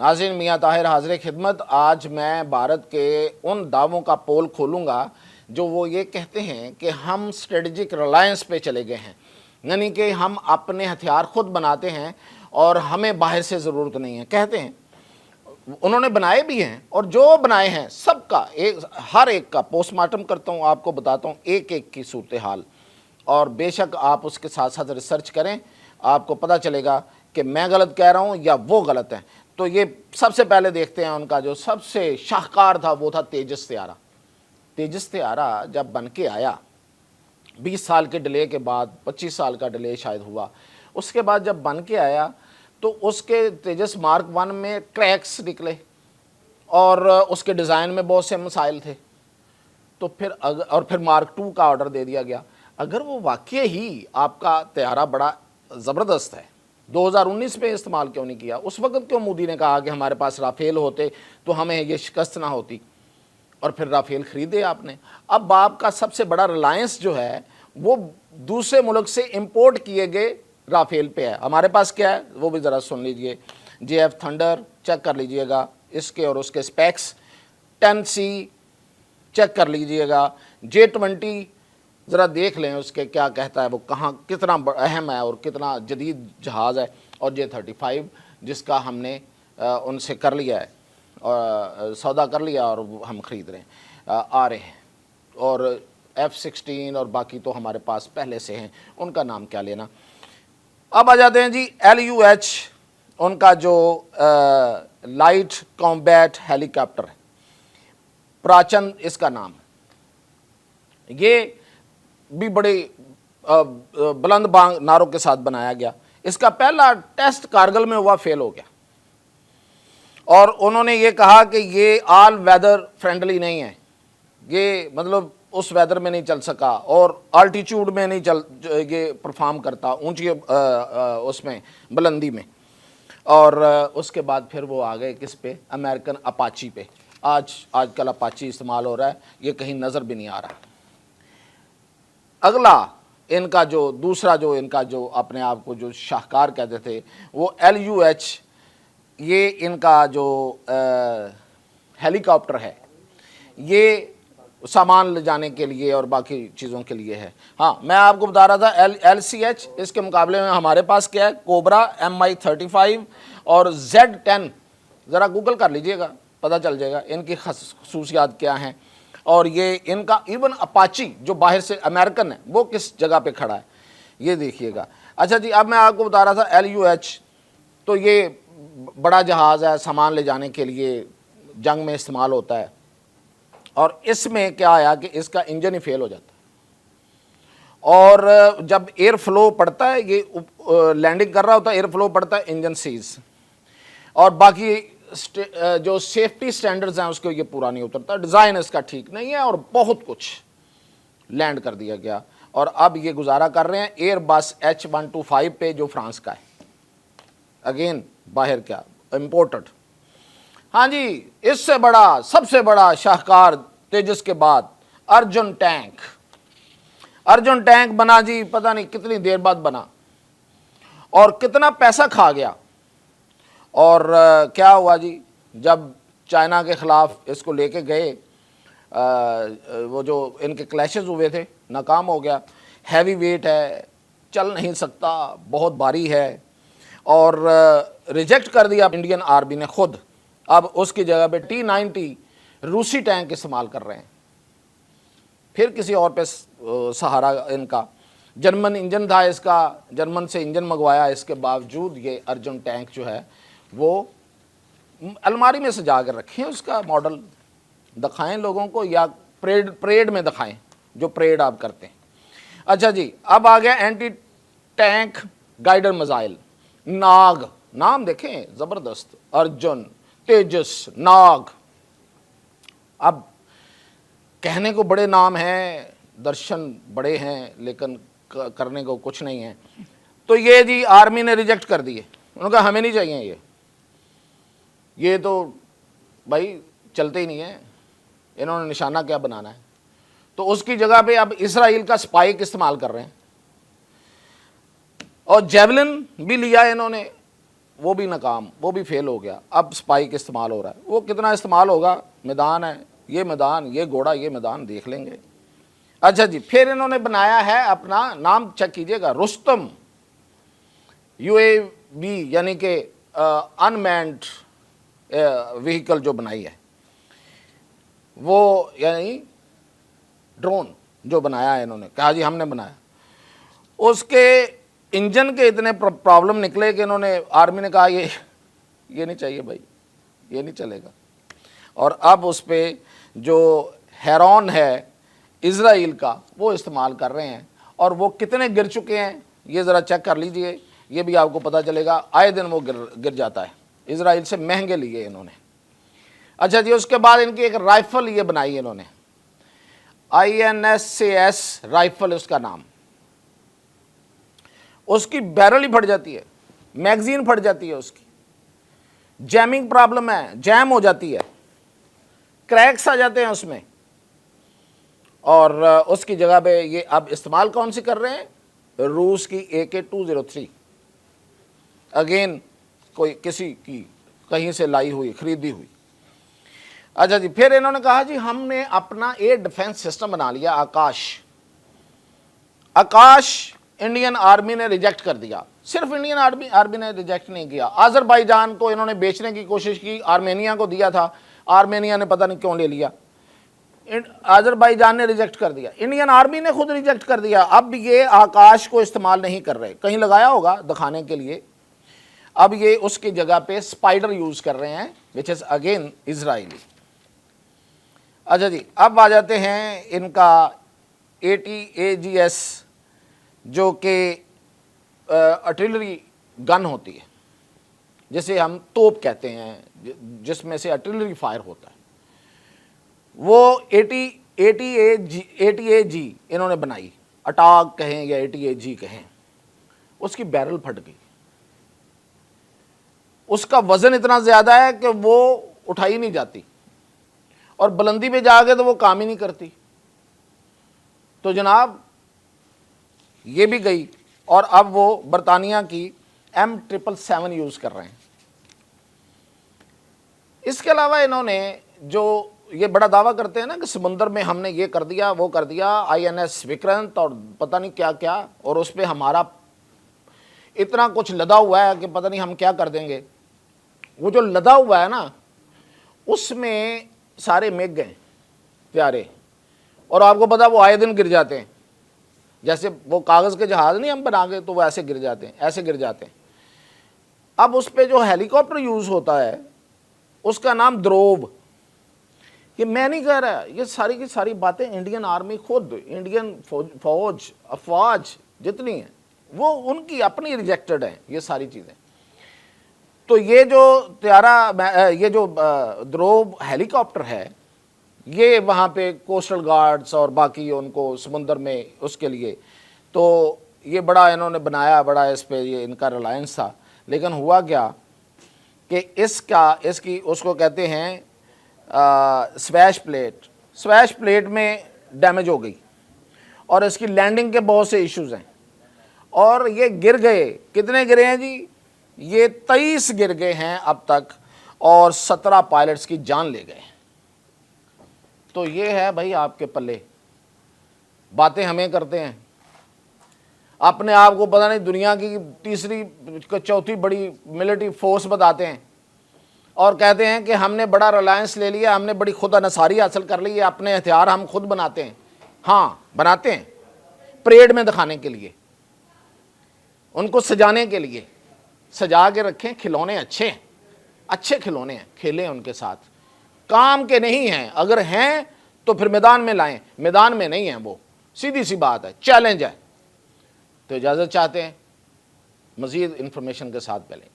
नाज़रीन, मियाँ ताहिर हाज़िर खिदमत। आज मैं भारत के उन दावों का पोल खोलूँगा जो वो ये कहते हैं कि हम स्ट्रेटजिक रिलायंस पे चले गए हैं, यानी कि हम अपने हथियार खुद बनाते हैं और हमें बाहर से ज़रूरत नहीं है। कहते हैं, उन्होंने बनाए भी हैं और जो बनाए हैं सबका हर एक का पोस्टमार्टम करता हूँ, आपको बताता हूँ एक एक की सूरत हाल, और बेशक आप उसके साथ साथ रिसर्च करें, आपको पता चलेगा कि मैं गलत कह रहा हूँ या वो गलत है। तो ये सबसे पहले देखते हैं, उनका जो सबसे शाहकार था वो था तेजस तैयारा। तेजस तैयारा जब बन के आया 20 साल के डिले के बाद, 25 साल का डिले शायद हुआ, उसके बाद जब बन के आया तो उसके तेजस मार्क 1 में क्रैक्स निकले और उसके डिज़ाइन में बहुत से मसाइल थे। तो फिर मार्क 2 का ऑर्डर दे दिया गया। अगर वो वाकई ही आपका तैयारा बड़ा ज़बरदस्त है, 2019 में इस्तेमाल क्यों नहीं किया? उस वक्त क्यों मोदी ने कहा कि हमारे पास राफेल होते तो हमें ये शिकस्त ना होती, और फिर राफेल ख़रीदे आपने। अब आपका सबसे बड़ा रिलायंस जो है वो दूसरे मुल्क से इंपोर्ट किए गए राफेल पे है। हमारे पास क्या है वो भी ज़रा सुन लीजिए। JF थंडर चेक कर लीजिएगा, इसके और उसके स्पेक्स। 10C चेक कर लीजिएगा। J20 ज़रा देख लें उसके क्या कहता है, वो कहाँ कितना अहम है और कितना जदीद जहाज़ है। और J35 जिसका हमने उनसे कर लिया है और सौदा कर लिया और हम ख़रीद रहे हैं, आ रहे हैं। और F-16 और बाकी तो हमारे पास पहले से हैं, उनका नाम क्या लेना। अब आ जाते हैं जी LUH, उनका जो लाइट कॉम्बैट हेलीकॉप्टर है, प्राचंद इसका नाम। ये भी बड़े बुलंद बांग नारों के साथ बनाया गया। इसका पहला टेस्ट कारगिल में हुआ, फेल हो गया, और उन्होंने ये कहा कि ये ऑल वेदर फ्रेंडली नहीं है, ये मतलब उस वेदर में नहीं चल सका और अल्टीट्यूड में नहीं ये परफॉर्म करता, ऊंची उसमें बुलंदी में। और उसके बाद फिर वो आ गए किस पे? अमेरिकन अपाची पे। आजकल अपाची इस्तेमाल हो रहा है, ये कहीं नज़र भी नहीं आ रहा। अगला इनका जो दूसरा जो इनका जो अपने आप को जो शाहकार कहते थे वो LUH, ये इनका जो हेलीकॉप्टर है, ये सामान ले जाने के लिए और बाकी चीज़ों के लिए है। हाँ, मैं आपको बता रहा था LCH, इसके मुकाबले में हमारे पास क्या है? कोबरा, MI-35 और Z10। ज़रा गूगल कर लीजिएगा, पता चल जाएगा इनकी खसूसियात क्या हैं। और ये इनका इवन अपाची जो बाहर से अमेरिकन है वो किस जगह पे खड़ा है, ये देखिएगा। अच्छा जी, अब मैं आपको बता रहा था LUH, तो ये बड़ा जहाज़ है, सामान ले जाने के लिए जंग में इस्तेमाल होता है। और इसमें क्या आया कि इसका इंजन ही फेल हो जाता है, और जब एयर फ्लो पड़ता है, ये लैंडिंग कर रहा होता है, एयर फ्लो पड़ता है, इंजन सीज, और बाकी जो सेफ्टी स्टैंडर्ड्स हैं उसको ये पूरा नहीं उतरता, डिज़ाइन इसका ठीक नहीं है, और बहुत कुछ लैंड कर दिया गया। और अब ये गुजारा कर रहे हैं एयरबस H125 पे जो फ्रांस का है, अगेन बाहर क्या, इम्पोर्टेड। हाँ जी, इससे बड़ा सबसे बड़ा शाहकार तेजस के बाद अर्जुन टैंक। अर्जुन टैंक बना जी, पता नहीं कितनी देर बाद बना और कितना पैसा खा गया। और क्या हुआ जी, जब चाइना के ख़िलाफ़ इसको लेके गए, वो जो इनके क्लैशेस हुए थे, नाकाम हो गया। हैवी वेट है, चल नहीं सकता, बहुत भारी है, और रिजेक्ट कर दिया इंडियन आर्मी ने खुद। अब उसकी जगह पे T-90 रूसी टैंक इस्तेमाल कर रहे हैं, फिर किसी और पे सहारा इनका। जर्मन इंजन था इसका, जर्मन से इंजन मंगवाया, इसके बावजूद ये अर्जुन टैंक जो है वो अलमारी में सजा कर रखें, उसका मॉडल दिखाएं लोगों को, या परेड में दिखाएं, जो परेड आप करते हैं। अच्छा जी, अब आ गया एंटी टैंक गाइडर मिसाइल नाग। नाम देखें ज़बरदस्त, अर्जुन, तेजस, नाग। अब कहने को बड़े नाम हैं, दर्शन बड़े हैं, लेकिन करने को कुछ नहीं है। तो ये जी आर्मी ने रिजेक्ट कर दिए, उन्होंने कहा हमें नहीं चाहिए ये तो भाई चलते ही नहीं है, इन्होंने निशाना क्या बनाना है। तो उसकी जगह पे अब इसराइल का स्पाइक इस्तेमाल कर रहे हैं, और जेवलिन भी लिया इन्होंने, वो भी नाकाम, वो भी फेल हो गया। अब स्पाइक इस्तेमाल हो रहा है। वो कितना इस्तेमाल होगा, मैदान है, ये मैदान, ये घोड़ा, ये मैदान देख लेंगे। अच्छा जी, फिर इन्होंने बनाया है अपना, नाम चेक कीजिएगा, रुस्तम UAV, यानी कि अनमैन्ड व्हीकल जो बनाई है वो, यानी ड्रोन जो बनाया है इन्होंने, कहा जी हमने बनाया। उसके इंजन के इतने प्रॉब्लम निकले कि इन्होंने, आर्मी ने कहा ये नहीं चाहिए भाई, ये नहीं चलेगा। और अब उस पर जो हेरॉन है इज़राइल का, वो इस्तेमाल कर रहे हैं। और वो कितने गिर चुके हैं ये ज़रा चेक कर लीजिए, ये भी आपको पता चलेगा। आए दिन वो गिर जाता है। इज़राइल से महंगे लिए इन्होंने। अच्छा जी, उसके बाद इनकी एक राइफ़ल ये बनाई इन्होंने, INSAS राइफ़ल उसका नाम। उसकी बैरल ही फट जाती है, मैगजीन फट जाती है उसकी, जैमिंग प्रॉब्लम है, जैम हो जाती है, क्रैक्स आ जाते हैं उसमें। और उसकी जगह पे ये अब इस्तेमाल कौन सी कर रहे हैं, रूस की AK-203, अगेन कोई किसी की कहीं से लाई हुई, खरीदी हुई। अच्छा जी, फिर इन्होंने कहा जी हमने अपना एयर डिफेंस सिस्टम बना लिया, आकाश इंडियन आर्मी ने रिजेक्ट कर दिया। सिर्फ इंडियन आर्मी ने रिजेक्ट नहीं किया, अजरबैजान को इन्होंने बेचने की कोशिश की, आर्मेनिया को दिया था, आर्मेनिया ने पता नहीं क्यों ले लिया, अजरबैजान ने रिजेक्ट कर दिया, इंडियन आर्मी ने खुद रिजेक्ट कर दिया। अब ये आकाश को इस्तेमाल नहीं कर रहे, कहीं लगाया होगा दिखाने के लिए। अब ये उसकी जगह पे स्पाइडर यूज कर रहे हैं, विच इज अगेन इजराइली। अच्छा जी, अब आ जाते हैं इनका ATAGS, जो कि आर्टिलरी गन होती है, जिसे हम तोप कहते हैं, जिसमें से आर्टिलरी फायर होता है। वो ATAG इन्होंने बनाई, अटाक कहें या ATAG कहें। उसकी बैरल फट गई, उसका वजन इतना ज़्यादा है कि वो उठाई नहीं जाती, और बुलंदी पे जाके तो वो काम ही नहीं करती। तो जनाब ये भी गई, और अब वो बरतानिया की M777 यूज़ कर रहे हैं। इसके अलावा इन्होंने जो ये बड़ा दावा करते हैं ना कि समुद्र में हमने ये कर दिया, वो कर दिया, INS विक्रांत और पता नहीं क्या क्या, और उस पर हमारा इतना कुछ लदा हुआ है कि पता नहीं हम क्या कर देंगे। वो जो लदा हुआ है ना, उसमें सारे मेघ गए प्यारे, और आपको पता वो आए दिन गिर जाते हैं। जैसे वो कागज़ के जहाज़ नहीं हम बना के, तो वो ऐसे गिर जाते हैं, ऐसे गिर जाते हैं। अब उस पर जो हेलीकॉप्टर यूज़ होता है उसका नाम द्रोव। ये मैं नहीं कह रहा, ये सारी की सारी बातें इंडियन आर्मी खुद, इंडियन फौज अफवाज जितनी है वो उनकी अपनी रिजेक्टेड हैं ये सारी चीज़ें। तो ये जो ये जो द्रोव हेलीकॉप्टर है, ये वहाँ पे कोस्टल गार्ड्स और बाकी उनको समुंदर में उसके लिए, तो ये बड़ा इन्होंने बनाया, बड़ा इस पे ये इनका रिलायंस था। लेकिन हुआ क्या कि इसकी उसको कहते हैं स्वैश प्लेट में डैमेज हो गई, और इसकी लैंडिंग के बहुत से इश्यूज़ हैं, और ये गिर गए। कितने गिरे हैं जी, ये 23 गिर गए हैं अब तक, और 17 पायलट्स की जान ले गए। तो ये है भाई आपके पल्ले, बातें हमें करते हैं, अपने आप को पता नहीं दुनिया की तीसरी चौथी बड़ी मिलिट्री फोर्स बताते हैं, और कहते हैं कि हमने बड़ा रिलायंस ले लिया, हमने बड़ी खुद अनसारी हासिल कर ली है, अपने हथियार हम खुद बनाते हैं। हाँ बनाते हैं, परेड में दिखाने के लिए, उनको सजाने के लिए सजा के रखें। खिलौने अच्छे खिलौने हैं, खेलें उनके साथ, काम के नहीं हैं। अगर हैं तो फिर मैदान में लाएं, मैदान में नहीं हैं वो, सीधी सी बात है, चैलेंज है। तो इजाज़त चाहते हैं, मज़ीद इंफॉर्मेशन के साथ पहले